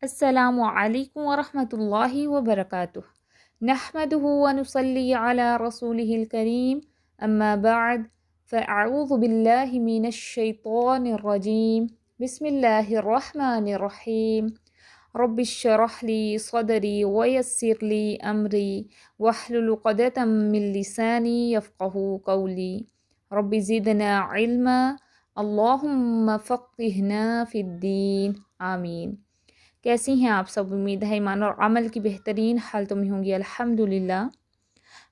अस्सलामु अलैकुम वरहमतुल्लाहि वबरकातुह। नहमदुहु व नुसल्ली अला रसूलिहिल करीम, अम्मा बअद, फ़अऊज़ु बिल्लाहि मिनश शैतानिर रजीम। बिस्मिल्लाहिर रहमानिर रहीम। रब्बिश्रह ली सदरी व यस्सिर ली अमरी वहलुल उक़दतम मिन लिसानी यफ़क़हू क़ौली। रब्बि ज़िदना इल्मा, अल्लाहुम्मा फ़क़्हिना फ़िद्दीन। आमीन। कैसी हैं आप सब? उम्मीद है ईमान और अमल की बेहतरीन हालतों में होंगी। अल्हम्दुलिल्लाह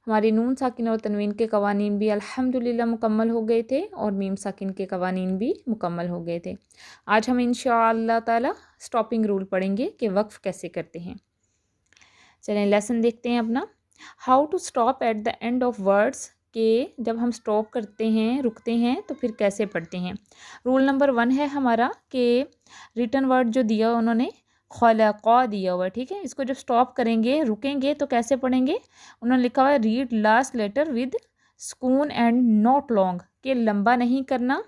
हमारे नून साकिन और तनवीन के कवानीन भी अल्हम्दुलिल्लाह मुकम्मल हो गए थे और मीम साकिन के कवानीन भी मुकम्मल हो गए थे। आज हम इंशाअल्लाह ताला स्टॉपिंग रूल पढ़ेंगे कि वक्फ़ कैसे करते हैं। चलें लेसन देखते हैं अपना। How to stop at the end of words, के जब हम स्टॉप करते हैं, रुकते हैं, तो फिर कैसे पढ़ते हैं। रूल नंबर 1 है हमारा कि रिटन वर्ड जो दिया उन्होंने खलक़ा दिया हुआ है, ठीक है। इसको जब स्टॉप करेंगे, रुकेंगे, तो कैसे पढ़ेंगे। उन्होंने लिखा हुआ है रीड लास्ट लेटर विद स्कून एंड नॉट लॉन्ग, के लंबा नहीं करना,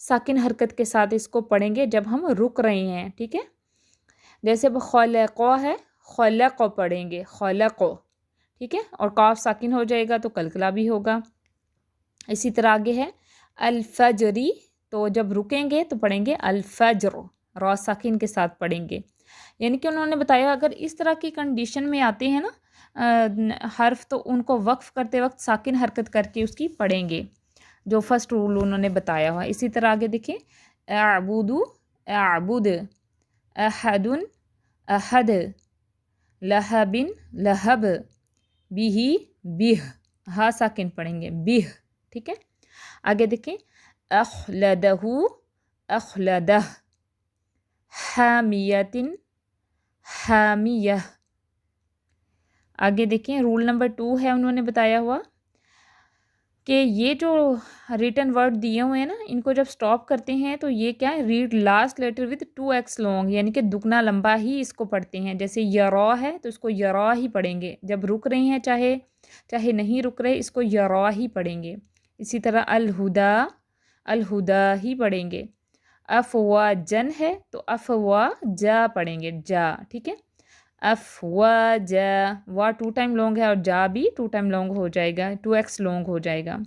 साकिन हरकत के साथ इसको पढ़ेंगे जब हम रुक रहे हैं, ठीक है। जैसे अब खलक़ा है, खलक़ पढ़ेंगे, खलक़, ठीक है। और काफ साकिन हो जाएगा तो कलकला भी होगा। इसी तरह आगे है अल-फजरी, तो जब रुकेंगे तो पढ़ेंगे अल-फज्र, रॉ साकिन के साथ पढ़ेंगे। यानी कि उन्होंने बताया अगर इस तरह की कंडीशन में आते हैं ना हर्फ, तो उनको वक्फ करते वक्त साकिन हरकत करके उसकी पढ़ेंगे, जो फर्स्ट रूल उन्होंने बताया हुआ। इसी तरह आगे देखें अअबुदु, अअबुद, अहदुन, अहद, लहबिन, लहब, बिही, बिह, हा साकिन पढ़ेंगे, बिह, ठीक है। आगे देखें अखलदहु, अखलदह, हामियतिन, हामियह। आगे देखें रूल नंबर 2 है उन्होंने बताया हुआ कि ये जो रिटन वर्ड दिए हुए हैं ना, इनको जब स्टॉप करते हैं तो ये क्या है, read last letter with 2x long, यानी कि दुगना लंबा ही इसको पढ़ते हैं। जैसे यरा है तो इसको यरा ही पढ़ेंगे, जब रुक रहे हैं चाहे चाहे नहीं रुक रहे, इसको यरा ही पढ़ेंगे। इसी तरह अलहुदा, अलहुदा ही पढ़ेंगे। अफवाजन है तो अफवाजा पढ़ेंगे, जा, ठीक है। अफवाजा, वा 2 टाइम लॉन्ग है और जा भी 2 टाइम लॉन्ग हो जाएगा, 2x लॉन्ग हो जाएगा।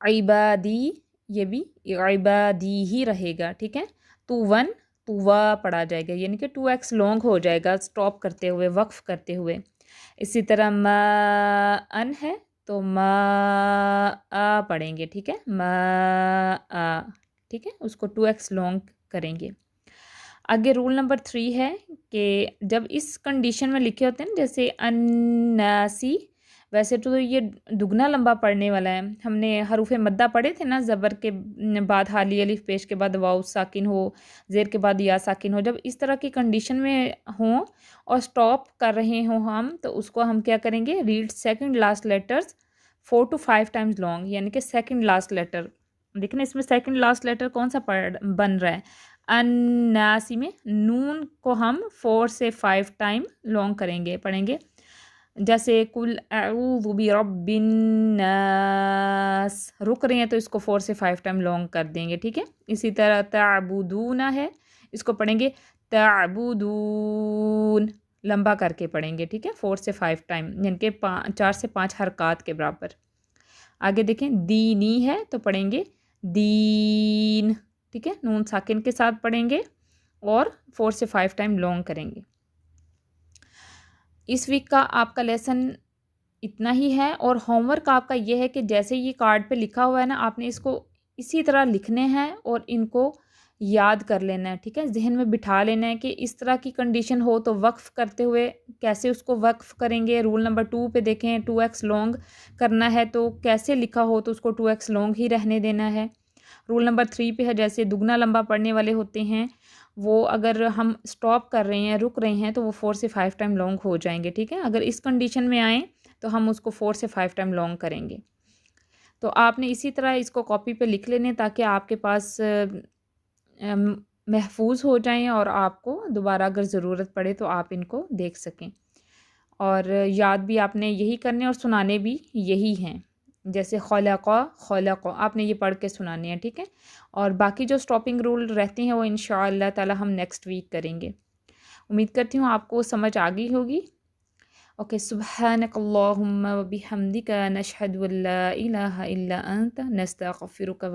इबादी, ये भी इबादी ही रहेगा, ठीक है। तुवन, तुवा पढ़ा जाएगा, यानी कि 2x लॉन्ग हो जाएगा स्टॉप करते हुए, वक्फ करते हुए। इसी तरह मा अन है तो मा आ पढ़ेंगे, ठीक है, मा आ, ठीक है, उसको 2x लॉन्ग करेंगे। आगे रूल नंबर 3 है कि जब इस कंडीशन में लिखे होते हैं ना, जैसे अन्नासी, वैसे तो ये दुगना लंबा पढ़ने वाला है। हमने हरूफे मद्दा पढ़े थे ना, ज़बर के बाद हाली अलिफ, पेश के बाद वाव साकिन हो, ज़ेर के बाद या साकिन हो। जब इस तरह की कंडीशन में हों और स्टॉप कर रहे हों हम, तो उसको हम क्या करेंगे, read second last letters 4 to 5 times long, यानी कि सेकंड लास्ट लेटर। देखना इसमें सेकंड लास्ट लेटर कौन सा बन रहा है। अन्नासी में नून को हम 4 से 5 टाइम लॉन्ग करेंगे, पढ़ेंगे। जैसे कुल अऊज़ु बिरब्बिन नास, रुक रहे हैं तो इसको 4 से 5 टाइम लॉन्ग कर देंगे, ठीक है। इसी तरह ताबुदूना है, इसको पढ़ेंगे ताबुदून, लंबा करके पढ़ेंगे, ठीक है, 4 से 5 टाइम, यानी कि 4 से 5 हरकत के बराबर। आगे देखें दीनी है तो पढ़ेंगे दीन, ठीक है, नून साकिन के साथ पढ़ेंगे और 4 से 5 टाइम लॉन्ग करेंगे। इस वीक का आपका लेसन इतना ही है और होमवर्क आपका ये है कि जैसे ये कार्ड पे लिखा हुआ है ना, आपने इसको इसी तरह लिखने हैं और इनको याद कर लेना है, ठीक है, जहन में बिठा लेना है कि इस तरह की कंडीशन हो तो वक्फ करते हुए कैसे उसको वक्फ करेंगे। रूल नंबर 2 पे देखें 2x लॉन्ग करना है तो कैसे लिखा हो तो उसको 2x लॉन्ग ही रहने देना है। रूल नंबर 3 पे है जैसे दुगना लंबा पढ़ने वाले होते हैं, वो अगर हम स्टॉप कर रहे हैं, रुक रहे हैं, तो वो 4 से 5 टाइम लॉन्ग हो जाएंगे, ठीक है। अगर इस कंडीशन में आएँ तो हम उसको 4 से 5 टाइम लॉन्ग करेंगे। तो आपने इसी तरह इसको कॉपी पे लिख लेने ताकि आपके पास महफूज हो जाएं और आपको दोबारा अगर ज़रूरत पड़े तो आप इनको देख सकें। और याद भी आपने यही करने और सुनाने भी यही हैं। जैसे खलक़ा, खलक़ आपने ये पढ़ के सुनाने हैं, ठीक है। और बाकी जो स्टॉपिंग रूल रहते हैं वो इंशाअल्लाह ताला हम नेक्स्ट वीक करेंगे। उम्मीद करती हूँ आपको समझ आ गई होगी। ओके, सुब्हानकल्लाहुम्मा व बिहम्दिका नशहदु अल्ला इलाहा इल्ला अंत नस्तगफिरुका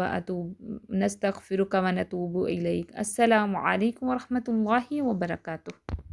व नतूबु इलैक। अस्सलामु अलैकुम व रहमतुल्लाहि व बरकातुहू।